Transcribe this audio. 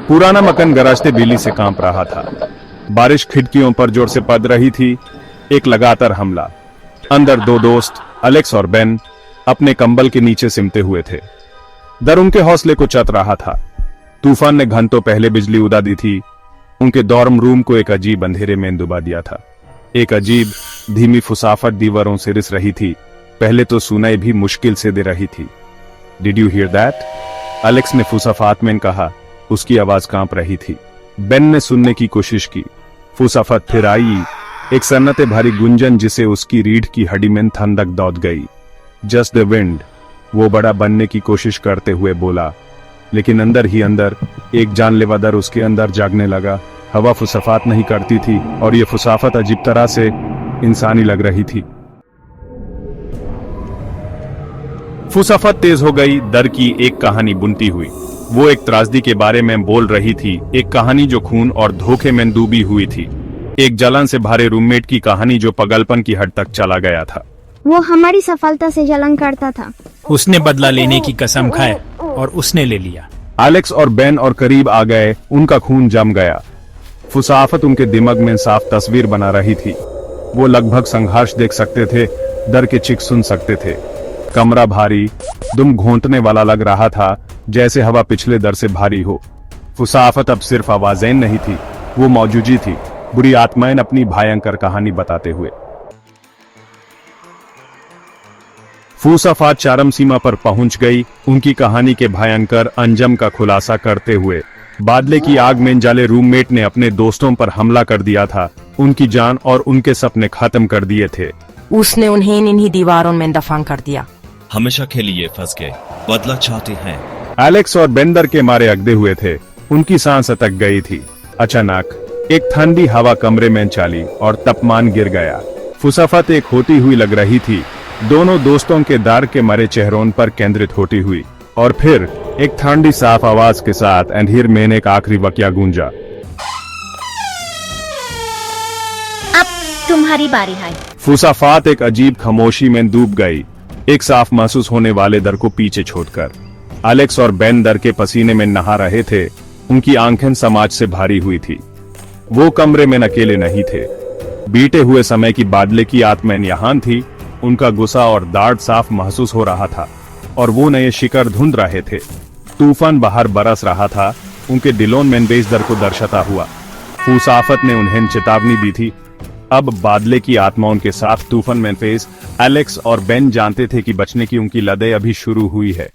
पुराना मकान गरजते बिजली से कांप रहा था। बारिश खिड़कियों पर जोर से पड़ रही थी। एक लगातार हमला। अंदर दो दोस्त एलेक्स और बेन अपने कंबल के नीचे सिमटे हुए थे। डर उनके हौसले को चट रहा था। तूफान ने घंटों पहले बिजली उड़ा दी थी। उनके डॉर्म रूम को एक अजीब अंधेरे में डुबा दिया था। एक अजीब धीमी फुसाफट दीवारों से रिस रही थी। पहले तो सुनाई भी मुश्किल से दे रही थी। Did you here that? Alex ने फुसाफात में कहा। उसकी आवाज कांप रही थी। बेन ने सुनने की कोशिश की। फुसाफत फिर आई, एक सन्नते भारी गुंजन जिसे उसकी रीढ़ की हड्डी में ठंडक दौड़ गई। जस्ट द विंड, वो बड़ा बनने की कोशिश करते हुए बोला, लेकिन अंदर ही अंदर एक जानलेवा डर उसके अंदर जागने लगा। हवा फुसाफत नहीं करती थी और ये फुसाफत अजीब तरह से इंसानी लग रही थी। फुसाफत तेज हो गई। डर की एक कहानी बुनती हुई। वो एक त्रासदी के बारे में बोल रही थी, एक कहानी जो खून और धोखे में डूबी हुई थी। एक जलन से भरे रूममेट की कहानी जो पागलपन की हद तक चला गया था। वो हमारी सफलता से जलन करता था। उसने बदला लेने की कसम खाई और उसने ले लिया। एलेक्स और बेन और करीब आ गए। उनका खून जम गया। फुसाफत उनके दिमाग में साफ तस्वीर बना रही थी। वो लगभग संघर्ष देख सकते थे, डर के चीख सुन सकते थे। कमरा भारी, दुम घोंटने वाला लग रहा था, जैसे हवा पिछले दर से भारी हो। फुसाफत अब सिर्फ आवाजें नहीं थी, वो मौजूदी थी, बुरी आत्माएं अपनी भयंकर कहानी बताते हुए। फुसाफत चरम सीमा पर पहुंच गई, उनकी कहानी के भयंकर अंजाम का खुलासा करते हुए। बादले की आग में जले रूममेट ने अपने दोस्तों पर हमला कर दिया था। उनकी जान और उनके सपने खत्म कर दिए थे। उसने उन्हें इन्हीं दीवारों में दफन कर दिया। हमेशा के लिए फंस गए, बदला चाहते हैं। एलेक्स और बेंदर के मारे अगदे हुए थे। उनकी सांस अटक गई थी। अचानक एक ठंडी हवा कमरे में चली और तापमान गिर गया। फुसाफत एक होती हुई लग रही थी, दोनों दोस्तों के डर के मरे चेहरों पर केंद्रित होती हुई। और फिर एक ठंडी साफ आवाज के साथ अंधेर में एक आखिरी वाक्या गूंजा, अब तुम्हारी बारी है। फुसाफत एक अजीब खामोशी में डूब गई, एक साफ महसूस होने वाले डर को पीछे छोड़कर। एलेक्स और बेन डर के पसीने में नहा रहे थे। उनकी आंखें समाज से भारी हुई थी। वो कमरे में अकेले नहीं थे। बीते हुए समय की बादले की आत्माएं यहाँ थी। उनका गुस्सा और दर्द साफ महसूस हो रहा था और वो नए शिकार ढूंढ रहे थे। तूफान बाहर बरस रहा था, उनके दिलों में बेजदर को दर्शाता हुआ। फुसाफत ने उन्हें चेतावनी दी थी। अब बादले की आत्माओं के साथ तूफान में फेस एलेक्स और बेन जानते थे कि बचने की उनकी लड़ाई अभी शुरू हुई है।